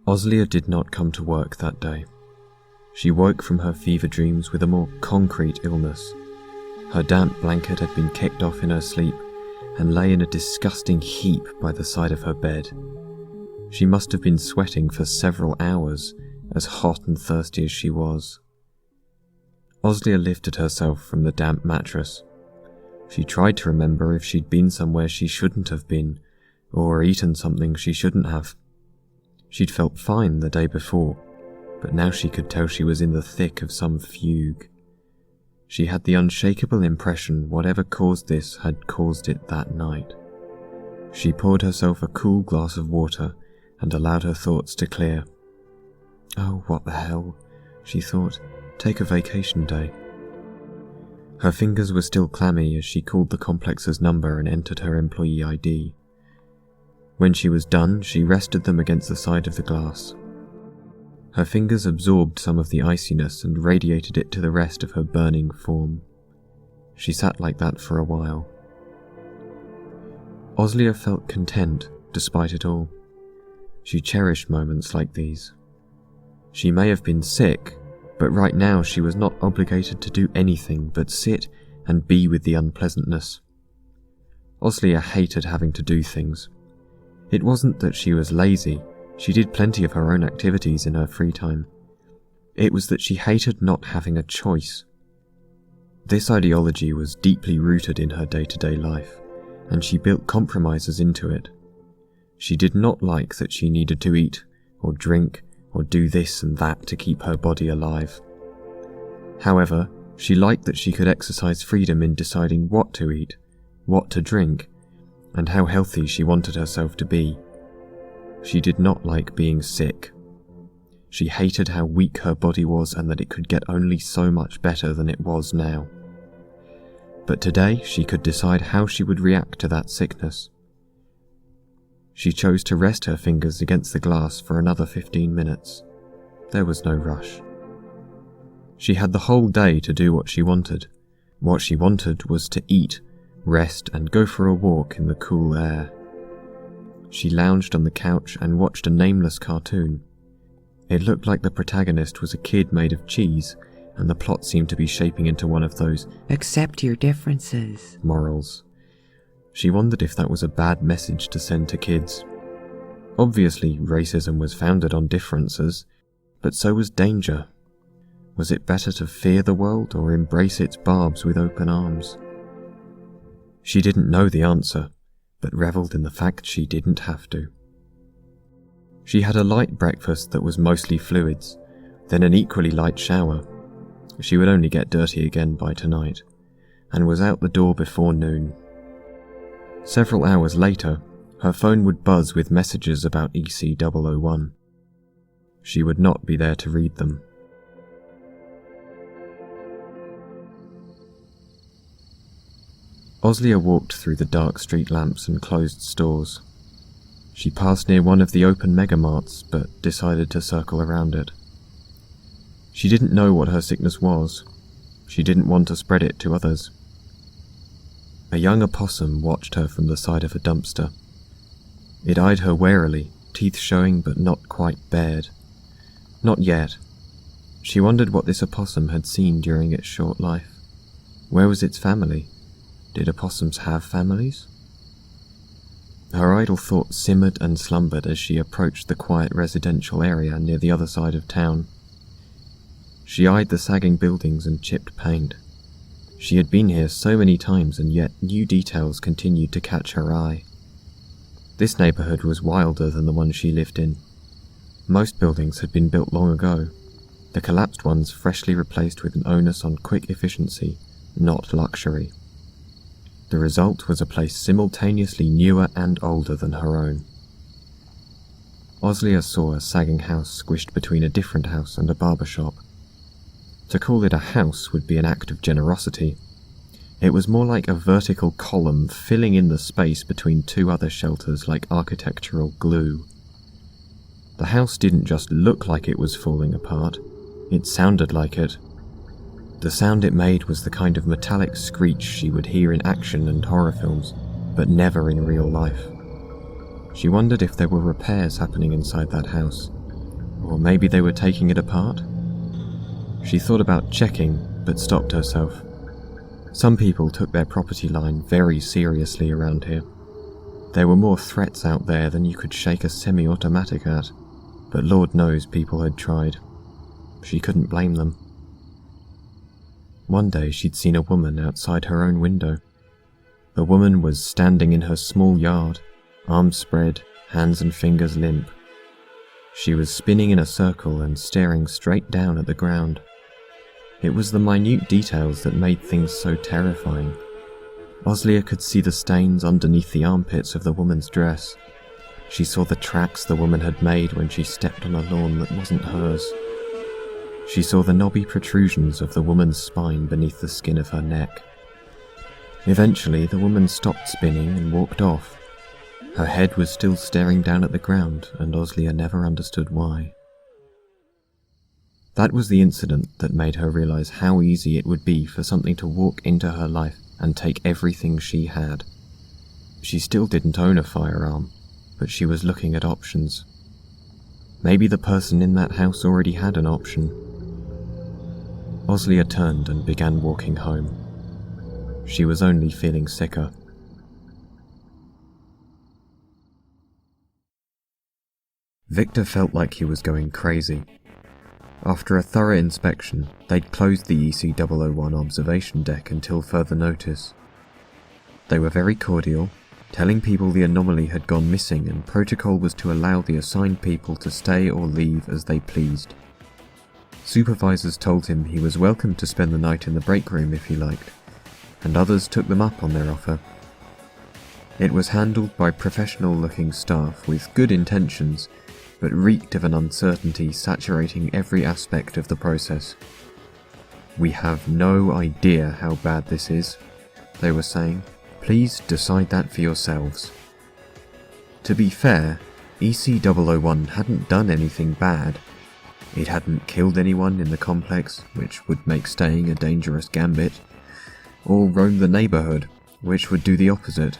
Oslia did not come to work that day. She woke from her fever dreams with a more concrete illness. Her damp blanket had been kicked off in her sleep and lay in a disgusting heap by the side of her bed. She must have been sweating for several hours, as hot and thirsty as she was. Oslia lifted herself from the damp mattress. She tried to remember if she'd been somewhere she shouldn't have been, or eaten something she shouldn't have. She'd felt fine the day before, but now she could tell she was in the thick of some fugue. She had the unshakable impression whatever caused this had caused it that night. She poured herself a cool glass of water and allowed her thoughts to clear. Oh, what the hell, she thought. Take a vacation day. Her fingers were still clammy as she called the complex's number and entered her employee ID. When she was done, she rested them against the side of the glass. Her fingers absorbed some of the iciness and radiated it to the rest of her burning form. She sat like that for a while. Oslia felt content despite it all. She cherished moments like these. She may have been sick, but right now she was not obligated to do anything but sit and be with the unpleasantness. Oslia hated having to do things. It wasn't that she was lazy, she did plenty of her own activities in her free time. It was that she hated not having a choice. This ideology was deeply rooted in her day-to-day life, and she built compromises into it. She did not like that she needed to eat, or drink, or do this and that to keep her body alive. However, she liked that she could exercise freedom in deciding what to eat, what to drink, and how healthy she wanted herself to be. She did not like being sick. She hated how weak her body was and that it could get only so much better than it was now. But today she could decide how she would react to that sickness. She chose to rest her fingers against the glass for another 15 minutes. There was no rush. She had the whole day to do what she wanted. What she wanted was to eat, rest, and go for a walk in the cool air. She lounged on the couch and watched a nameless cartoon. It looked like the protagonist was a kid made of cheese, and the plot seemed to be shaping into one of those "accept your differences" morals. She wondered if that was a bad message to send to kids. Obviously, racism was founded on differences, but so was danger. Was it better to fear the world or embrace its barbs with open arms? She didn't know the answer, but revelled in the fact she didn't have to. She had a light breakfast that was mostly fluids, then an equally light shower. She would only get dirty again by tonight, and was out the door before noon. Several hours later, her phone would buzz with messages about EC001. She would not be there to read them. Oslia walked through the dark street lamps and closed stores. She passed near one of the open megamarts, but decided to circle around it. She didn't know what her sickness was. She didn't want to spread it to others. A young opossum watched her from the side of a dumpster. It eyed her warily, teeth showing but not quite bared. Not yet. She wondered what this opossum had seen during its short life. Where was its family? Did opossums have families? Her idle thoughts simmered and slumbered as she approached the quiet residential area near the other side of town. She eyed the sagging buildings and chipped paint. She had been here so many times, and yet new details continued to catch her eye. This neighborhood was wilder than the one she lived in. Most buildings had been built long ago, the collapsed ones freshly replaced with an onus on quick efficiency, not luxury. The result was a place simultaneously newer and older than her own. Oslia saw a sagging house squished between a different house and a barber shop. To call it a house would be an act of generosity. It was more like a vertical column filling in the space between two other shelters like architectural glue. The house didn't just look like it was falling apart, it sounded like it. The sound it made was the kind of metallic screech she would hear in action and horror films, but never in real life. She wondered if there were repairs happening inside that house, Or maybe they were taking it apart? She thought about checking, but stopped herself. Some people took their property line very seriously around here. There were more threats out there than you could shake a semi-automatic at, but Lord knows people had tried. She couldn't blame them. One day she'd seen a woman outside her own window. The woman was standing in her small yard, arms spread, hands and fingers limp. She was spinning in a circle and staring straight down at the ground. It was the minute details that made things so terrifying. Oslia could see the stains underneath the armpits of the woman's dress. She saw the tracks the woman had made when she stepped on a lawn that wasn't hers. She saw the knobby protrusions of the woman's spine beneath the skin of her neck. Eventually, the woman stopped spinning and walked off. Her head was still staring down at the ground, and Oslia never understood why. That was the incident that made her realize how easy it would be for something to walk into her life and take everything she had. She still didn't own a firearm, but she was looking at options. Maybe the person in that house already had an option. Oslia turned and began walking home. She was only feeling sicker. Victor felt like he was going crazy. After a thorough inspection, they'd closed the EC-001 observation deck until further notice. They were very cordial, telling people the anomaly had gone missing and protocol was to allow the assigned people to stay or leave as they pleased. Supervisors told him he was welcome to spend the night in the break room if he liked, and others took them up on their offer. It was handled by professional-looking staff with good intentions, but reeked of an uncertainty saturating every aspect of the process. "We have no idea how bad this is," they were saying. "Please decide that for yourselves." To be fair, EC-001 hadn't done anything bad. It hadn't killed anyone in the complex, which would make staying a dangerous gambit, or roamed the neighbourhood, which would do the opposite.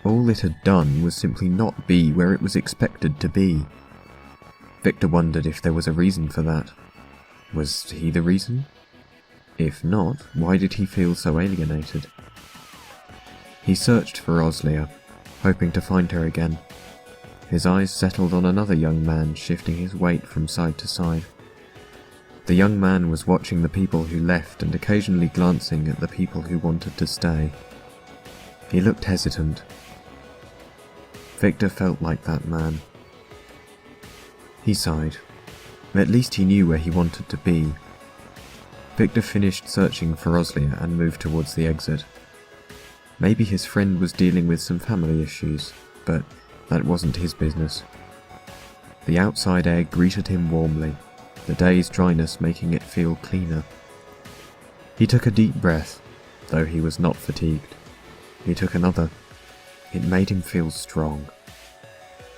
All it had done was simply not be where it was expected to be. Victor wondered if there was a reason for that. Was he the reason? If not, why did he feel so alienated? He searched for Oslia, hoping to find her again. His eyes settled on another young man shifting his weight from side to side. The young man was watching the people who left and occasionally glancing at the people who wanted to stay. He looked hesitant. Victor felt like that man. He sighed. At least he knew where he wanted to be. Victor finished searching for Oslia and moved towards the exit. Maybe his friend was dealing with some family issues, but that wasn't his business. The outside air greeted him warmly, the day's dryness making it feel cleaner. He took a deep breath, though he was not fatigued. He took another. It made him feel strong.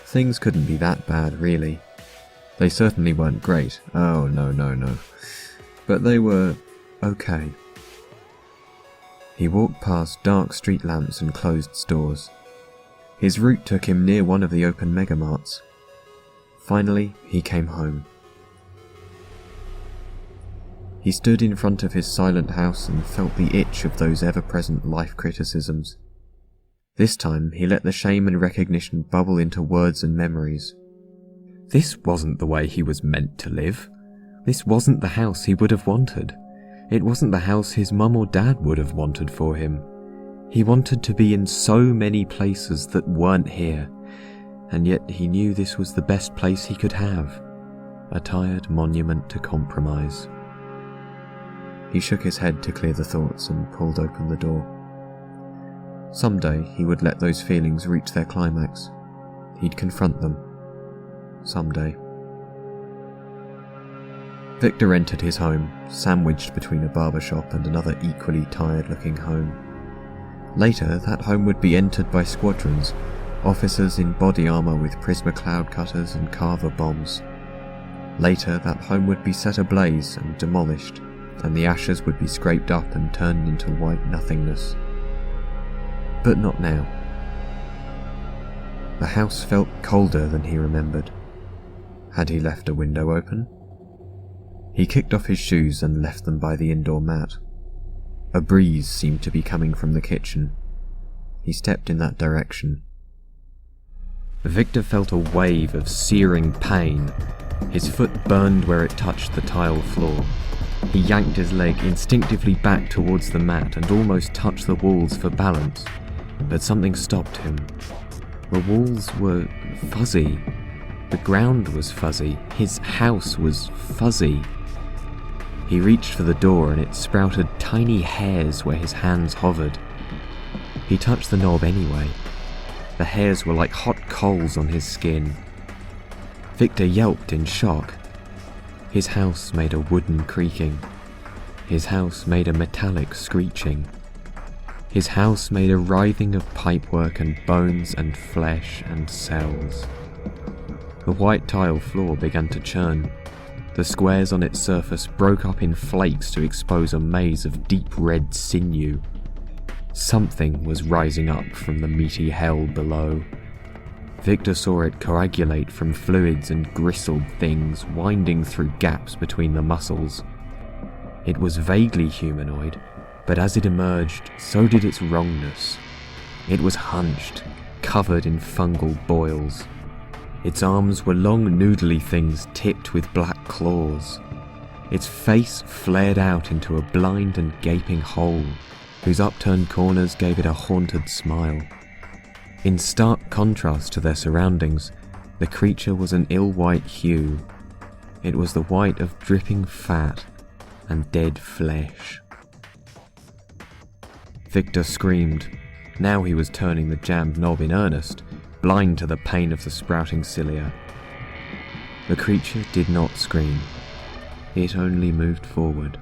Things couldn't be that bad, really. They certainly weren't great. Oh, no. But they were okay. He walked past dark street lamps and closed stores. His route took him near one of the open megamarts. Finally, he came home. He stood in front of his silent house and felt the itch of those ever-present life criticisms. This time, he let the shame and recognition bubble into words and memories. This wasn't the way he was meant to live. This wasn't the house he would have wanted. It wasn't the house his mum or dad would have wanted for him. He wanted to be in so many places that weren't here, and yet he knew this was the best place he could have. A tired monument to compromise. He shook his head to clear the thoughts and pulled open the door. Someday he would let those feelings reach their climax. He'd confront them. Someday. Victor entered his home, sandwiched between a barbershop and another equally tired-looking home. Later, that home would be entered by squadrons, officers in body armour with Prisma cloud cutters and Carver bombs. Later, that home would be set ablaze and demolished, and the ashes would be scraped up and turned into white nothingness. But not now. The house felt colder than he remembered. Had he left a window open? He kicked off his shoes and left them by the indoor mat. A breeze seemed to be coming from the kitchen. He stepped in that direction. Victor felt a wave of searing pain. His foot burned where it touched the tile floor. He yanked his leg instinctively back towards the mat and almost touched the walls for balance, but something stopped him. The walls were fuzzy. The ground was fuzzy. His house was fuzzy. He reached for the door and it sprouted tiny hairs where his hands hovered. He touched the knob anyway. The hairs were like hot coals on his skin. Victor yelped in shock. His house made a wooden creaking. His house made a metallic screeching. His house made a writhing of pipework and bones and flesh and cells. The white tile floor began to churn. The squares on its surface broke up in flakes to expose a maze of deep red sinew. Something was rising up from the meaty hell below. Victor saw it coagulate from fluids and gristled things winding through gaps between the muscles. It was vaguely humanoid, but as it emerged, so did its wrongness. It was hunched, covered in fungal boils. Its arms were long noodly things tipped with black claws. Its face flared out into a blind and gaping hole, whose upturned corners gave it a haunted smile. In stark contrast to their surroundings, the creature was an ill-white hue. It was the white of dripping fat and dead flesh. Victor screamed. Now he was turning the jammed knob in earnest, blind to the pain of the sprouting cilia. The creature did not scream. It only moved forward.